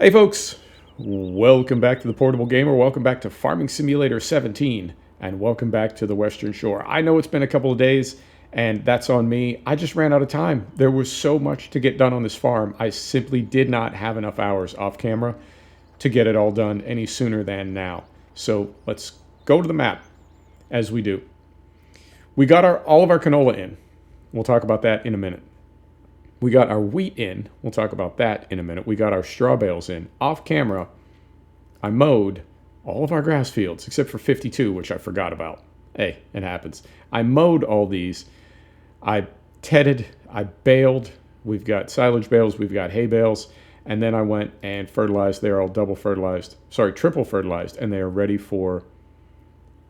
Hey folks, welcome back to the Portable Gamer, welcome back to Farming Simulator 17, and welcome back to the Western Shore. I know it's been a couple of days, and that's on me. I just ran out of time. There was so much to get done on this farm. I simply did not have enough hours off camera to get it all done any sooner than now. So let's go to the map, as we do. We got all of our canola in. We'll talk about that in a minute. We got our wheat in. We'll talk about that in a minute. We got our straw bales in. Off camera, I mowed all of our grass fields, except for 52, which I forgot about. Hey, it happens. I mowed all these. I tedded. I baled. We've got silage bales. We've got hay bales. And then I went and fertilized. They're all triple fertilized, and they are ready for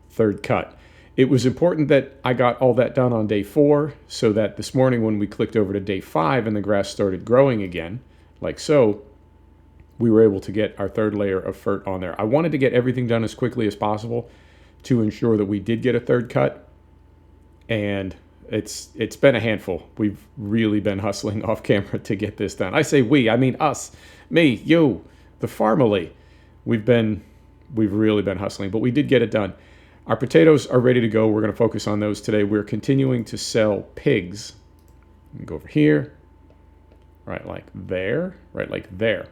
third cut. It was important that I got all that done on day 4 so that this morning when we clicked over to day 5 and the grass started growing again, like so, we were able to get our third layer of fert on there. I wanted to get everything done as quickly as possible to ensure that we did get a third cut, and it's been a handful. We've really been hustling off camera to get this done. I say we, I mean us, me, you, the family. We've really been hustling, but we did get it done. Our potatoes are ready to go. We're going to focus on those today. We're continuing to sell pigs. Go over here, right like there, right like there.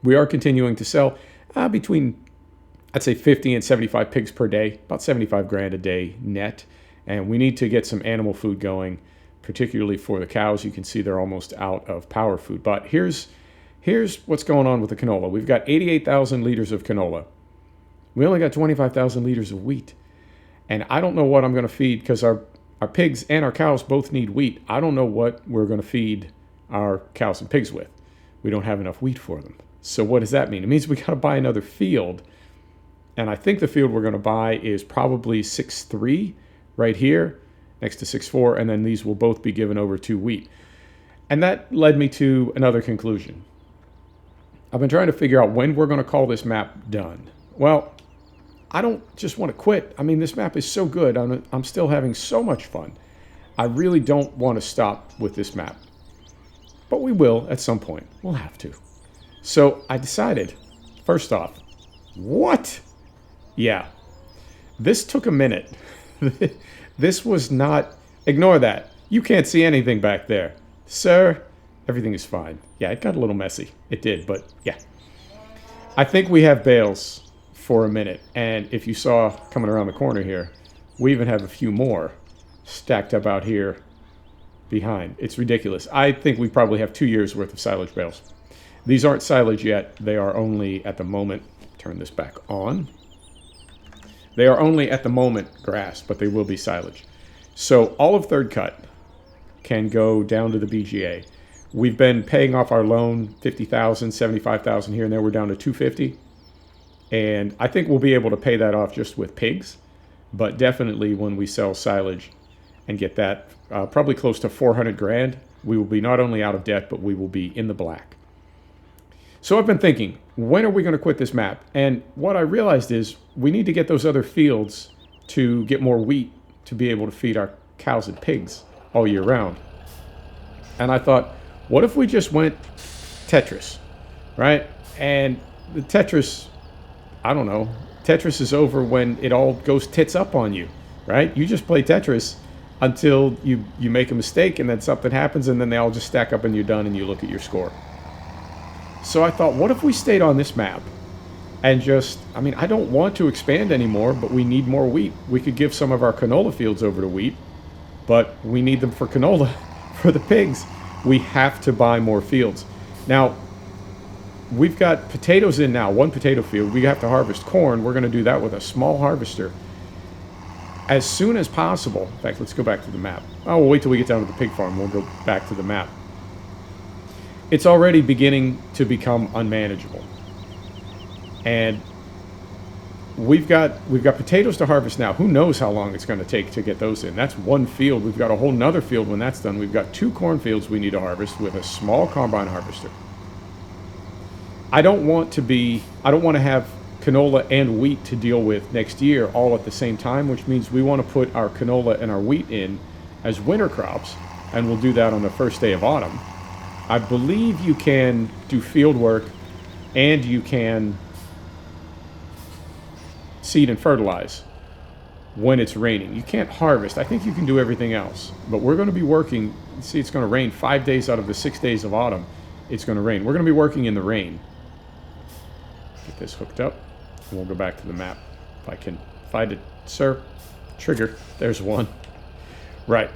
We are continuing to sell between, I'd say 50 and 75 pigs per day, about 75 grand a day net. And we need to get some animal food going, particularly for the cows. You can see they're almost out of power food. But here's what's going on with the canola. We've got 88,000 liters of canola. We only got 25,000 liters of wheat. And I don't know what I'm going to feed because our pigs and our cows both need wheat. I don't know what we're going to feed our cows and pigs with. We don't have enough wheat for them. So what does that mean? It means we got to buy another field. And I think the field we're going to buy is probably 6.3 right here next to 6.4. And then these will both be given over to wheat. And that led me to another conclusion. I've been trying to figure out when we're going to call this map done. Well, I don't just want to quit. I mean, this map is so good. I'm still having so much fun. I really don't want to stop with this map. But we will at some point. We'll have to. So I decided, first off, what? Yeah, this took a minute. This was not, ignore that. You can't see anything back there. Sir, everything is fine. Yeah, it got a little messy. It did, but yeah. I think we have bales for a minute, and if you saw coming around the corner here, we even have a few more stacked up out here behind. It's ridiculous. I think we probably have 2 years worth of silage bales. These aren't silage yet. They are only at the moment, turn this back on. They are only at the moment grass, but they will be silage. So all of third cut can go down to the BGA. We've been paying off our loan, 50,000, 75,000 here and there. We're down to 250. And I think we'll be able to pay that off just with pigs. But definitely when we sell silage and get that probably close to 400 grand, we will be not only out of debt, but we will be in the black. So I've been thinking, when are we going to quit this map? And what I realized is we need to get those other fields to get more wheat to be able to feed our cows and pigs all year round. And I thought, what if we just went Tetris, right? And the Tetris, I don't know, Tetris is over when it all goes tits up on you, right? You just play Tetris until you make a mistake and then something happens and then they all just stack up and you're done and you look at your score. So I thought, what if we stayed on this map and just, I mean, I don't want to expand anymore, but we need more wheat. We could give some of our canola fields over to wheat, but we need them for canola for the pigs. We have to buy more fields. Now, we've got potatoes in now, one potato field. We have to harvest corn. We're going to do that with a small harvester as soon as possible. In fact, let's go back to the map. Oh, we'll wait till we get down to the pig farm. We'll go back to the map. It's already beginning to become unmanageable. And we've got potatoes to harvest now. Who knows how long it's going to take to get those in. That's one field. We've got a whole nother field when that's done. We've got 2 cornfields we need to harvest with a small combine harvester. I don't want to have canola and wheat to deal with next year all at the same time, which means we want to put our canola and our wheat in as winter crops, and we'll do that on the first day of autumn. I believe you can do field work and you can seed and fertilize when it's raining. You can't harvest. I think you can do everything else, but we're going to be working. See, it's going to rain 5 days out of the 6 days of autumn. It's going to rain. We're going to be working in the rain. Get this hooked up, and we'll go back to the map. If I can find it, sir. Trigger. There's one. Right.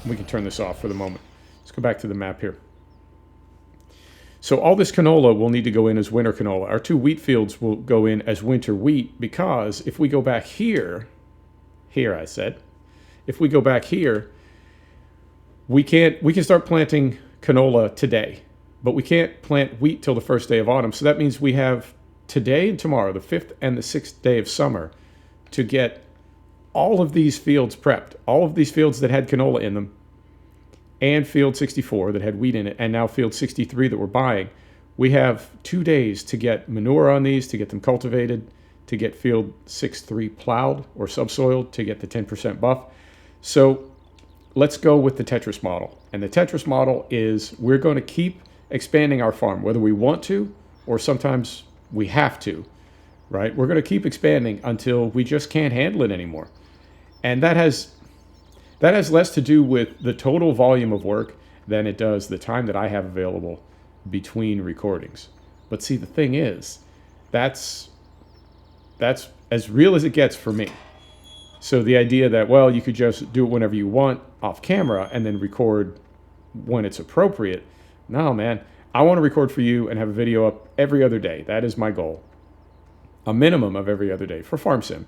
We can turn this off for the moment. Let's go back to the map here. So all this canola will need to go in as winter canola. Our 2 wheat fields will go in as winter wheat, because if we go back here I said, if we go back here, we can start planting canola today, but we can't plant wheat till the first day of autumn. So that means we have today and tomorrow, the 5th and the 6th day of summer, to get all of these fields prepped, all of these fields that had canola in them, and field 64 that had wheat in it, and now field 63 that we're buying. We have 2 days to get manure on these, to get them cultivated, to get field 63 plowed or subsoiled, to get the 10% buff. So let's go with the Tetris model. And the Tetris model is we're going to keep expanding our farm, whether we want to or sometimes we have to, right? We're going to keep expanding until we just can't handle it anymore. And that has less to do with the total volume of work than it does the time that I have available between recordings. But see, the thing is, that's as real as it gets for me. So the idea that, well, you could just do it whenever you want off camera and then record when it's appropriate. No, man, I want to record for you and have a video up every other day. That is my goal. A minimum of every other day for Farm Sim.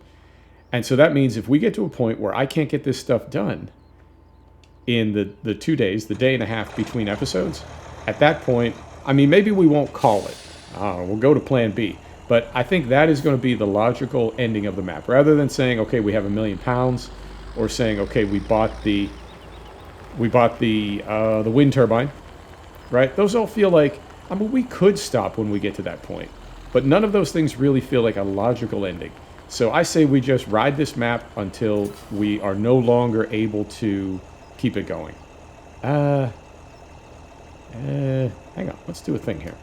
And so that means if we get to a point where I can't get this stuff done in the 2 days, the day and a half between episodes, at that point, I mean, maybe we won't call it. We'll go to plan B. But I think that is going to be the logical ending of the map. Rather than saying, okay, we have £1 million, or saying, okay, we bought the wind turbine, right? Those all feel like, I mean, we could stop when we get to that point. But none of those things really feel like a logical ending. So I say we just ride this map until we are no longer able to keep it going. Hang on. Let's do a thing here.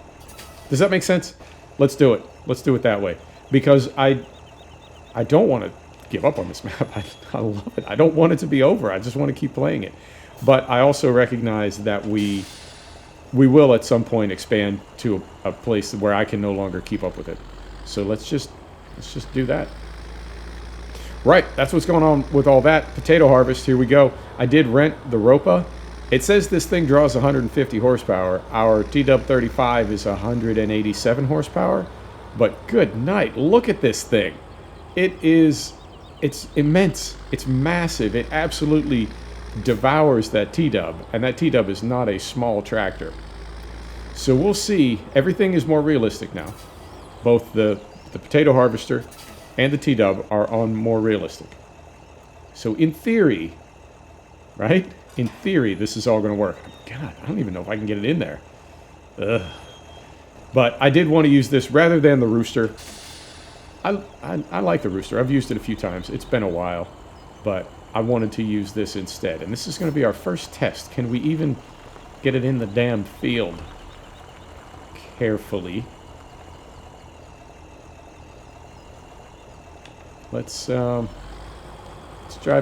Does that make sense? Let's do it. Let's do it that way. Because I don't want to give up on this map. I love it. I don't want it to be over. I just want to keep playing it. But I also recognize that we will at some point expand to a place where I can no longer keep up with it. So let's just do that. Right, that's what's going on with all that. Potato harvest, here we go. I did rent the Ropa. It says this thing draws 150 horsepower. Our TW35 is 187 horsepower. But good night, look at this thing. It's immense. It's massive. It absolutely devours that T-Dub. And that T-Dub is not a small tractor. So we'll see. Everything is more realistic now. Both the potato harvester and the T-Dub are on more realistic. So in theory, right? In theory, this is all going to work. God, I don't even know if I can get it in there. Ugh. But I did want to use this rather than the rooster. I like the rooster. I've used it a few times. It's been a while. But I wanted to use this instead. And this is going to be our first test. Can we even get it in the damn field? Carefully. Let's drive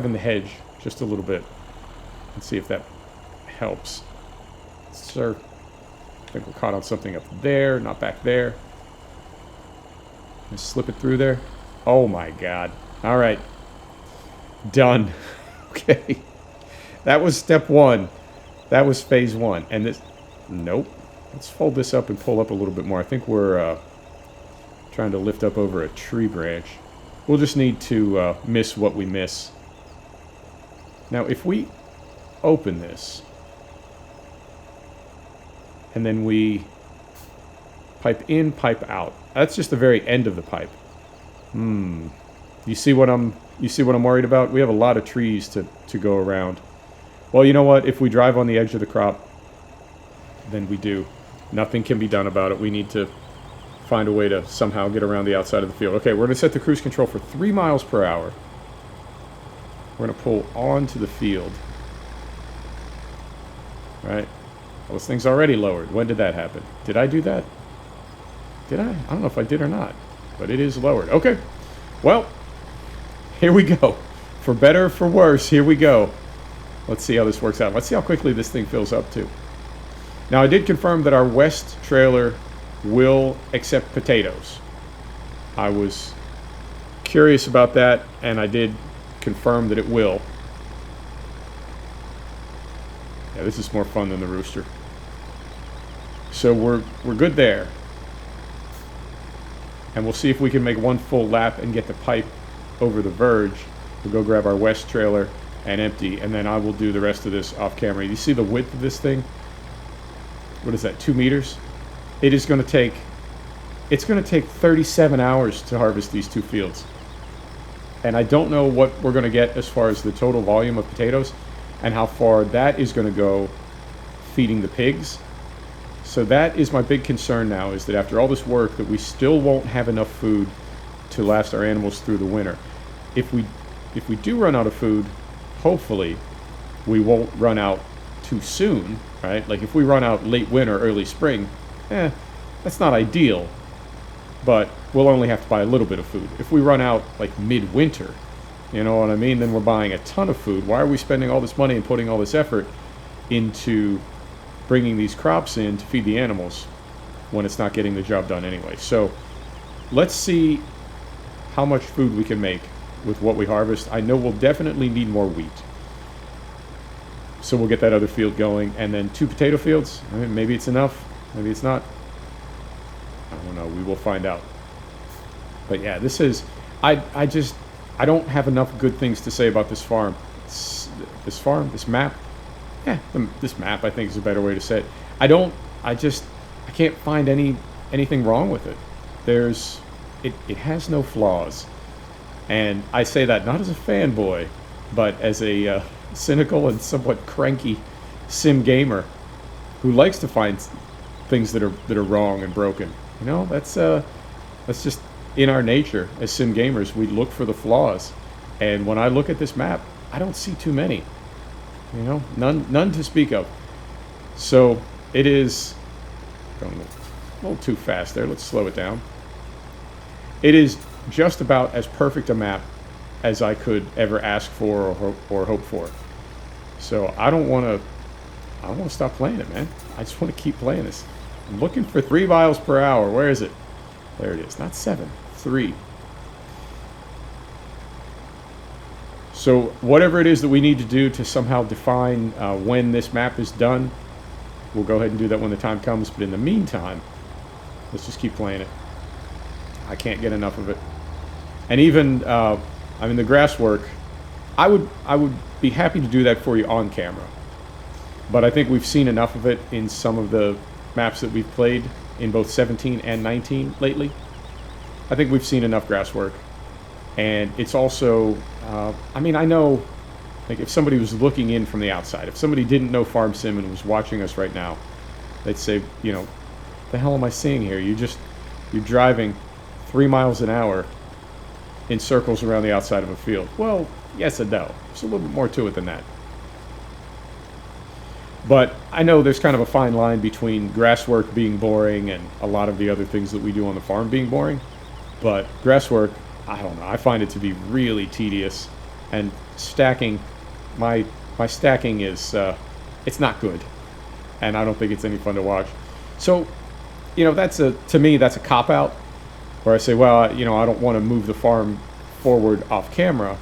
in the hedge just a little bit and see if that helps. Sir, I think we're caught on something up there, not back there. Just slip it through there. Oh my God. All right. Done. Okay. That was step one. That was phase one. And this, nope. Let's fold this up and pull up a little bit more. I think we're trying to lift up over a tree branch. We'll just need to miss what we miss. Now, if we open this, and then we pipe in, pipe out. That's just the very end of the pipe. You see what I'm worried about? We have a lot of trees to go around. Well, you know what? If we drive on the edge of the crop, then we do. Nothing can be done about it. We need to find a way to somehow get around the outside of the field. Okay, we're going to set the cruise control for 3 miles per hour. We're going to pull onto the field. All right. Well, this thing's already lowered. When did that happen? Did I do that? Did I? I don't know if I did or not, but it is lowered. Okay. Well, here we go. For better or for worse, here we go. Let's see how this works out. Let's see how quickly this thing fills up too. Now, I did confirm that our west trailer will accept potatoes. I was curious about that, and I did confirm that it will. Yeah, this is more fun than the rooster. So we're good there. And we'll see if we can make one full lap and get the pipe over the verge. We'll go grab our west trailer and empty, and then I will do the rest of this off camera. You see the width of this thing? What is that, 2 meters? It is going to take, it's going to take 37 hours to harvest these 2 fields. And I don't know what we're going to get as far as the total volume of potatoes and how far that is going to go feeding the pigs. So that is my big concern now, is that after all this work that we still won't have enough food to last our animals through the winter. If we do run out of food, hopefully we won't run out too soon, right? Like if we run out late winter, early spring, that's not ideal, but we'll only have to buy a little bit of food. If we run out like mid-winter, you know what I mean, then we're buying a ton of food. Why are we spending all this money and putting all this effort into bringing these crops in to feed the animals when it's not getting the job done anyway? So let's see how much food we can make with what we harvest. I know we'll definitely need more wheat. So we'll get that other field going, and then 2 potato fields. I mean, maybe it's enough, maybe it's not. I don't know, we will find out. But yeah, this is, I don't have enough good things to say about this farm. This map. Yeah, this map I think is a better way to say it. I can't find anything wrong with it. It has no flaws. And I say that not as a fanboy, but as a cynical and somewhat cranky sim gamer who likes to find things that are wrong and broken. You know, that's just in our nature as sim gamers. We look for the flaws, and when I look at this map, I don't see too many. You know, none to speak of. So it is going a little too fast there. Let's slow it down. It is just about as perfect a map as I could ever ask for or hope for. So I don't want to stop playing it, man. I just want to keep playing this. I'm looking for 3 miles per hour. Where is it? There it is. Not 7, 3. So whatever it is that we need to do to somehow define when this map is done, we'll go ahead and do that when the time comes. But in the meantime, let's just keep playing it. I can't get enough of it. And even, the grass work, I would be happy to do that for you on camera. But I think we've seen enough of it in some of the maps that we've played in both 17 and 19 lately. I think we've seen enough grass work. And it's also, I know, like if somebody was looking in from the outside, if somebody didn't know Farm Sim and was watching us right now, they'd say, you know, what the hell am I seeing here? You're driving 3 miles an hour in circles around the outside of a field. Well, yes and no. There's a little bit more to it than that. But I know there's kind of a fine line between grass work being boring and a lot of the other things that we do on the farm being boring. But grass work, I don't know, I find it to be really tedious. And stacking, my stacking is, it's not good. And I don't think it's any fun to watch. So, you know, to me, that's a cop-out. Where I say, well, you know, I don't want to move the farm forward off camera,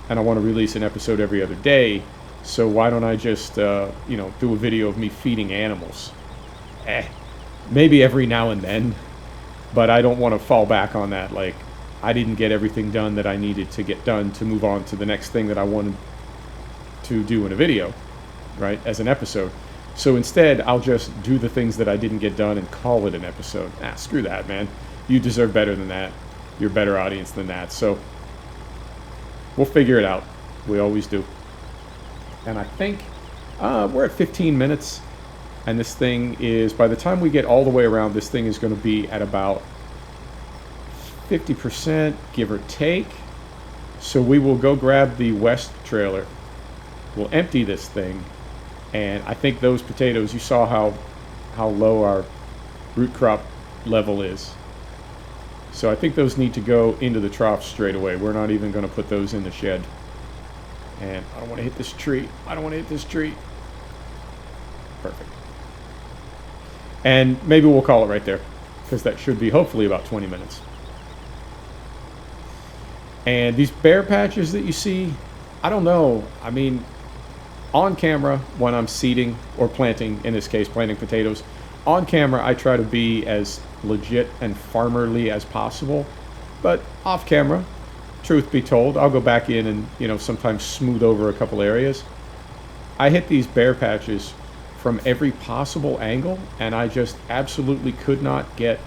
and I want to release an episode every other day, so why don't I just, do a video of me feeding animals? Maybe every now and then, but I don't want to fall back on that. Like, I didn't get everything done that I needed to get done to move on to the next thing that I wanted to do in a video, right, as an episode. So instead, I'll just do the things that I didn't get done and call it an episode. Screw that, man. You deserve better than that. You're a better audience than that. So we'll figure it out. We always do. And I think we're at 15 minutes. And this thing is, by the time we get all the way around, this thing is going to be at about 50%, give or take. So we will go grab the west trailer. We'll empty this thing. And I think those potatoes, you saw how low our root crop level is. So I think those need to go into the trough straight away. We're not even going to put those in the shed. And I don't want to hit this tree. I don't want to hit this tree. Perfect. And maybe we'll call it right there, because that should be hopefully about 20 minutes. And these bare patches that you see, I don't know. I mean, on camera, when I'm seeding or planting, in this case, planting potatoes, on camera, I try to be as legit and farmerly as possible. But off camera, truth be told, I'll go back in and, you know, sometimes smooth over a couple areas. I hit these bare patches from every possible angle, and I just absolutely could not get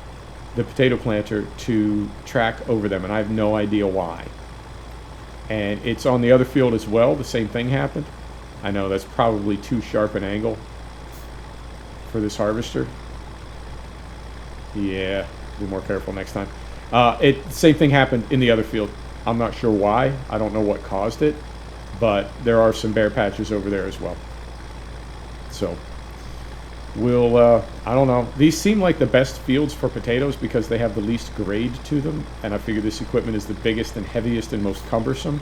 the potato planter to track over them, and I have no idea why. And it's on the other field as well. The same thing happened. I know that's probably too sharp an angle for this harvester. Yeah, be more careful next time. Same thing happened in the other field. I'm not sure why. I don't know what caused it, but there are some bare patches over there as well. So we'll, I don't know. These seem like the best fields for potatoes because they have the least grade to them, and I figure this equipment is the biggest and heaviest and most cumbersome.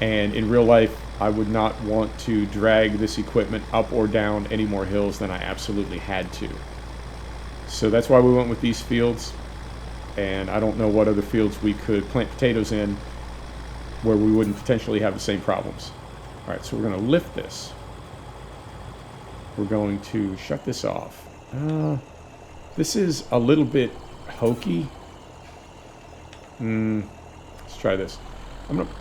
And in real life, I would not want to drag this equipment up or down any more hills than I absolutely had to. So that's why we went with these fields. And I don't know what other fields we could plant potatoes in where we wouldn't potentially have the same problems. All right, so we're going to lift this. We're going to shut this off. This is a little bit hokey. Let's try this. I'm going to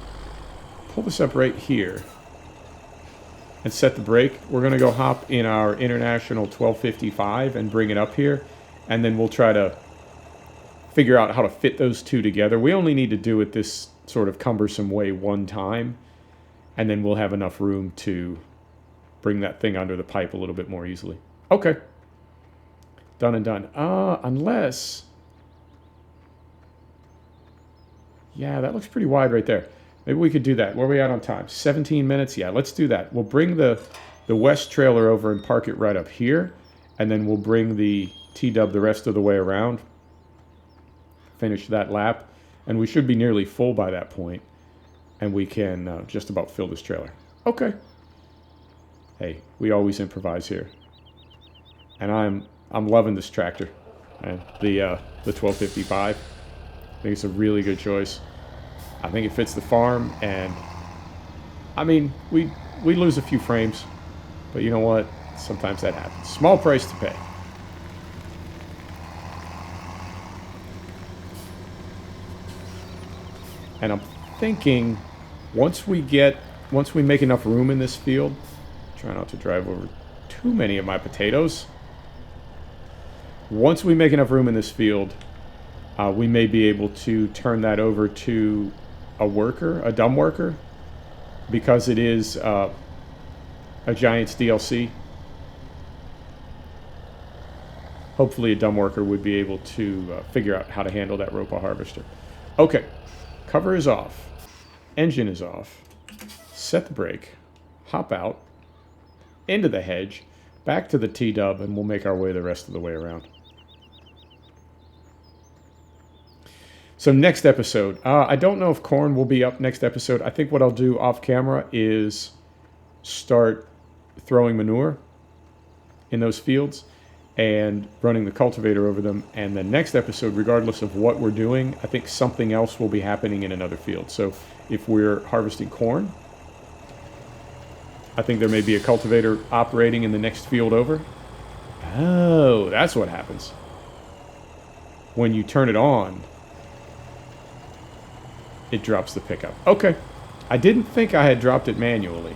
pull this up right here and set the brake. We're going to go hop in our International 1255 and bring it up here, and then we'll try to figure out how to fit those two together. We only need to do it this sort of cumbersome way one time, and then we'll have enough room to bring that thing under the pipe a little bit more easily. Okay. Done and done. Unless... yeah, that looks pretty wide right there. Maybe we could do that. Where are we at on time? 17 minutes? Yeah, let's do that. We'll bring the west trailer over and park it right up here, and then we'll bring the T-dub the rest of the way around. Finish that lap, and we should be nearly full by that point, and we can just about fill this trailer. Okay. Hey, we always improvise here, and I'm loving this tractor, and the 1255. I think it's a really good choice. I think it fits the farm, and I mean, we lose a few frames, but you know what? Sometimes that happens. Small price to pay. And I'm thinking once we make enough room in this field, try not to drive over too many of my potatoes. Once we make enough room in this field, we may be able to turn that over to a dumb worker, because it is a Giants DLC. Hopefully a dumb worker would be able to figure out how to handle that Ropa harvester. Okay. Cover is off. Engine is off. Set the brake. Hop out. Into the hedge. Back to the T-dub, and we'll make our way the rest of the way around. So next episode. I don't know if corn will be up next episode. I think what I'll do off camera is start throwing manure in those fields and running the cultivator over them. And the next episode, regardless of what we're doing, I think something else will be happening in another field. So if we're harvesting corn, I think there may be a cultivator operating in the next field over. Oh, that's what happens. When you turn it on, it drops the pickup. Okay. I didn't think I had dropped it manually,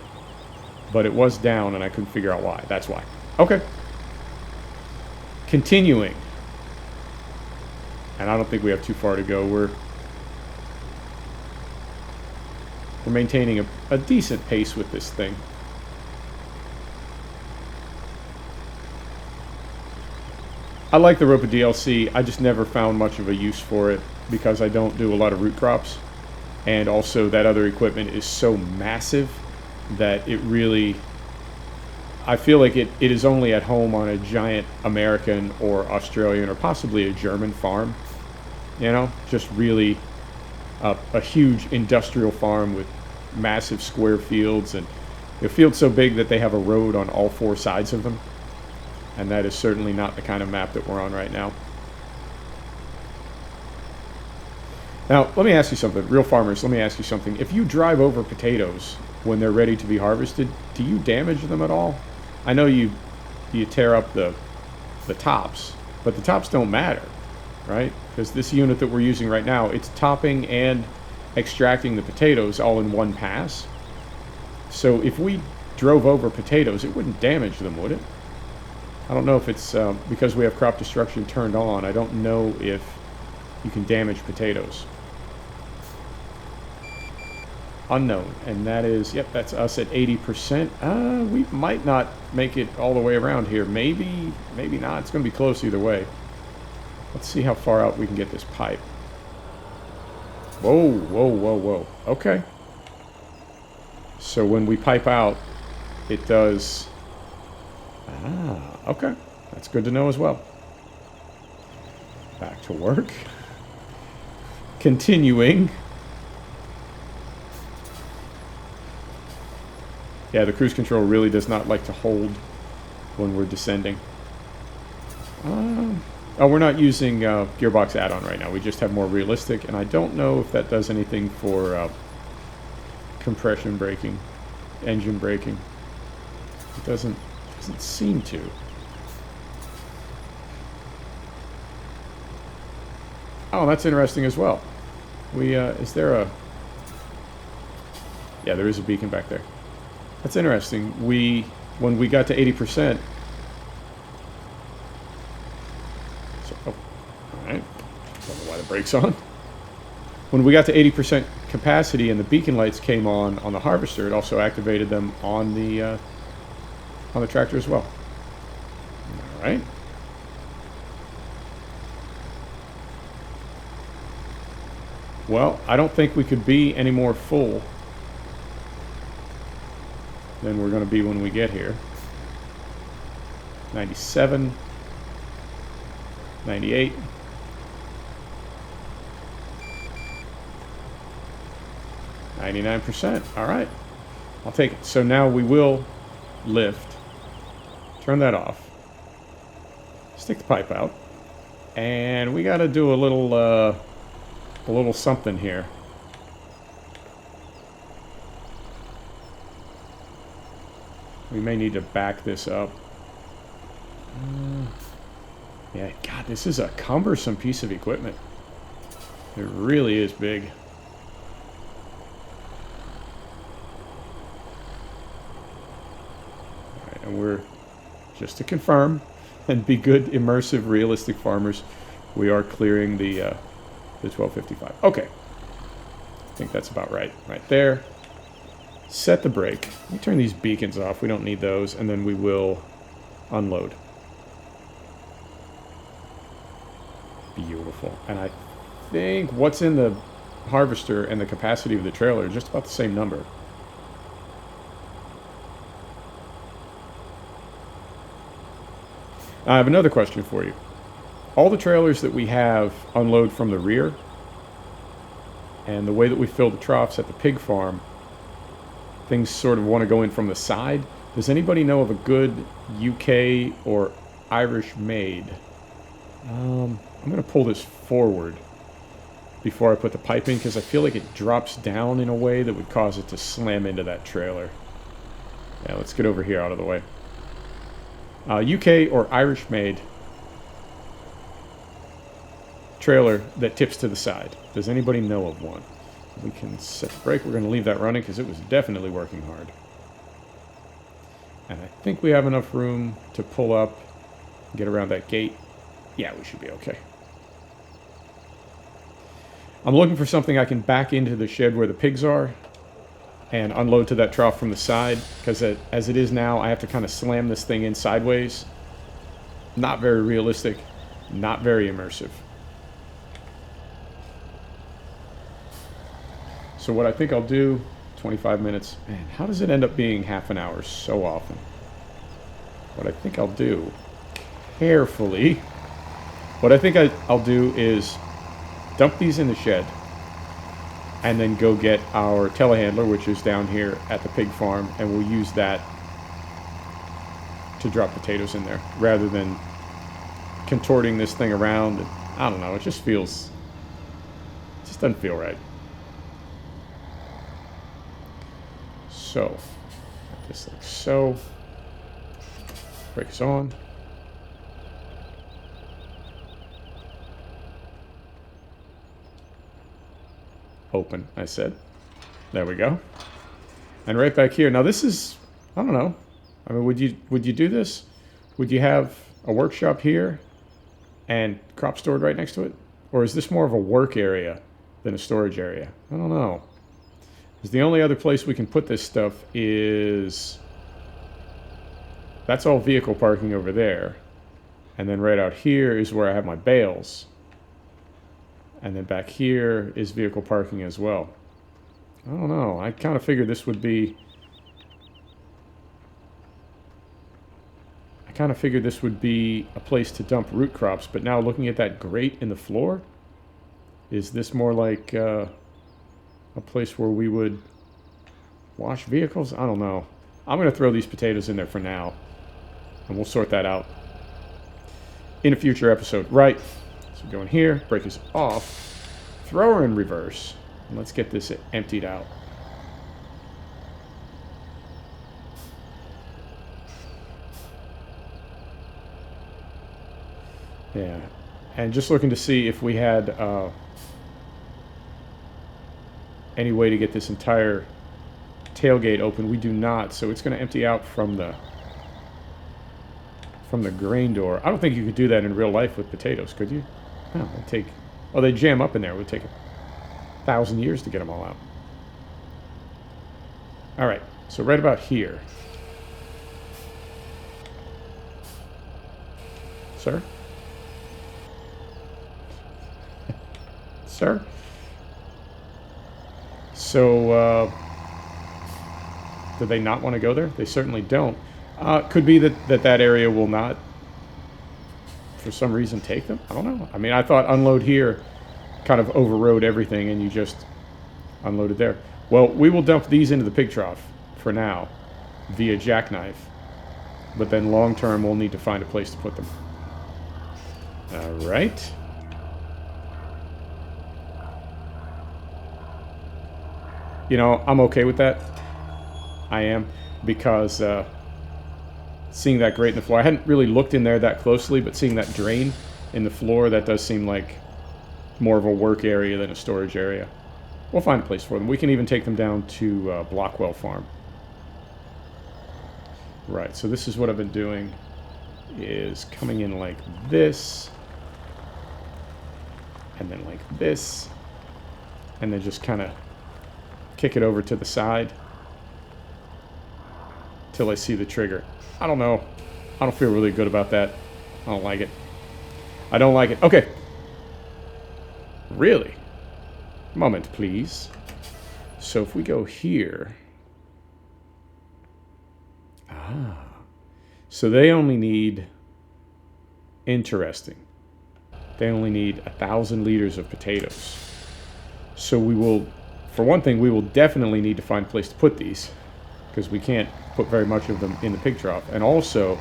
but it was down and I couldn't figure out why. That's why. Okay. Continuing, and I don't think we have too far to go. We're maintaining a decent pace with this thing. I like the Ropa DLC. I just never found much of a use for it because I don't do a lot of root crops, and also that other equipment is so massive that it really I feel like it is only at home on a giant American or Australian or possibly a German farm. You know, just really a huge industrial farm with massive square fields, and a field so big that they have a road on all four sides of them. And that is certainly not the kind of map that we're on right now. Now, let me ask you something. Real farmers, let me ask you something. If you drive over potatoes when they're ready to be harvested, do you damage them at all? I know you tear up the tops, but the tops don't matter, right? Because this unit that we're using right now, it's topping and extracting the potatoes all in one pass. So if we drove over potatoes, it wouldn't damage them, would it? I don't know if it's because we have crop destruction turned on. I don't know if you can damage potatoes. Unknown. And that is, yep, that's us at 80%. We might not make it all the way around here. Maybe not. It's going to be close either way. Let's see how far out we can get this pipe. Whoa, whoa, whoa, whoa. Okay. So when we pipe out, it does... okay. That's good to know as well. Back to work. Continuing. Yeah, the cruise control really does not like to hold when we're descending. Oh, we're not using gearbox add-on right now. We just have more realistic, and I don't know if that does anything for compression braking, engine braking. It doesn't seem to. Oh, that's interesting as well. We is there a... Yeah, there is a beacon back there. That's interesting. When we got to 80%... So, oh, all right. Don't know why the brake's on. When we got to 80% capacity and the beacon lights came on the harvester, it also activated them on the tractor as well. All right. Well, I don't think we could be any more full than we're going to be when we get here. 97, 98. %. All right. I'll take it. So now we will lift. Turn that off. Stick the pipe out. And we got to do a little something here. We may need to back this up. Yeah, God, this is a cumbersome piece of equipment. It really is big. All right, and we're, just to confirm and be good, immersive, realistic farmers, we are clearing the 1255. Okay. I think that's about right. Right there. Set the brake. Let me turn these beacons off. We don't need those. And then we will unload. Beautiful. And I think what's in the harvester and the capacity of the trailer are just about the same number. I have another question for you. All the trailers that we have unload from the rear, and the way that we fill the troughs at the pig farm, things sort of want to go in from the side. Does anybody know of a good UK or Irish made? I'm going to pull this forward before I put the pipe in, because I feel like it drops down in a way that would cause it to slam into that trailer. Yeah, let's get over here out of the way. UK or Irish made trailer that tips to the side. Does anybody know of one? We can set the brake. We're going to leave that running because it was definitely working hard. And I think we have enough room to pull up and get around that gate. Yeah, we should be okay. I'm looking for something I can back into the shed where the pigs are and unload to that trough from the side, because as it is now, I have to kind of slam this thing in sideways. Not very realistic, not very immersive. So what I think I'll do, 25 minutes. Man, how does it end up being half an hour so often? what I think I'll do, carefully, what I think I'll do is dump these in the shed and then go get our telehandler, which is down here at the pig farm, and we'll use that to drop potatoes in there rather than contorting this thing around. And I don't know, it just doesn't feel right. So, just like so. Break this on. Open, I said. There we go. And right back here. Now this is, I don't know. I mean, would you do this? Would you have a workshop here and crop stored right next to it? Or is this more of a work area than a storage area? I don't know. Because the only other place we can put this stuff is... That's all vehicle parking over there. And then right out here is where I have my bales. And then back here is vehicle parking as well. I don't know. I kind of figured this would be... a place to dump root crops. But now looking at that grate in the floor, is this more like a place where we would wash vehicles? I don't know. I'm going to throw these potatoes in there for now. And we'll sort that out in a future episode. Right. So go in here, break this off, throw her in reverse, and let's get this emptied out. Yeah. And just looking to see if we had any way to get this entire tailgate open. We do not, so it's going to empty out from the grain door. I don't think you could do that in real life with potatoes, could you? No, they jam up in there. It would take 1,000 years to get them all out. All right, so right about here. Sir? Sir? So, do they not want to go there? They certainly don't. Could be that area will not, for some reason, take them. I don't know. I mean, I thought unload here kind of overrode everything and you just unloaded there. Well, we will dump these into the pig trough for now via jackknife. But then long term, we'll need to find a place to put them. All right. You know, I'm okay with that. I am, because seeing that grate in the floor, I hadn't really looked in there that closely, but seeing that drain in the floor, that does seem like more of a work area than a storage area. We'll find a place for them. We can even take them down to Blockwell Farm. Right, so this is what I've been doing, is coming in like this, and then like this, and then just kind of kick it over to the side till I see the trigger. I don't know. I don't feel really good about that. I don't like it. I don't like it. Okay. Really? Moment, please. So if we go here... Ah. So they only need... Interesting. They only need 1,000 liters of potatoes. So we will... For one thing, we will definitely need to find a place to put these, because we can't put very much of them in the pig trough. And also,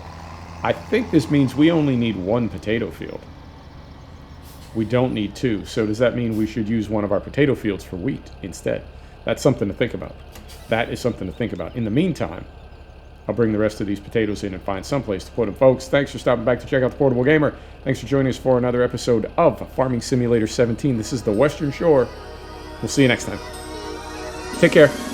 I think this means we only need one potato field. We don't need two. So does that mean we should use one of our potato fields for wheat instead? That's something to think about. That is something to think about. In the meantime, I'll bring the rest of these potatoes in and find someplace to put them. Folks, thanks for stopping back to check out the Portable Gamer. Thanks for joining us for another episode of Farming Simulator 17. This is the Western Shore. We'll see you next time. Take care.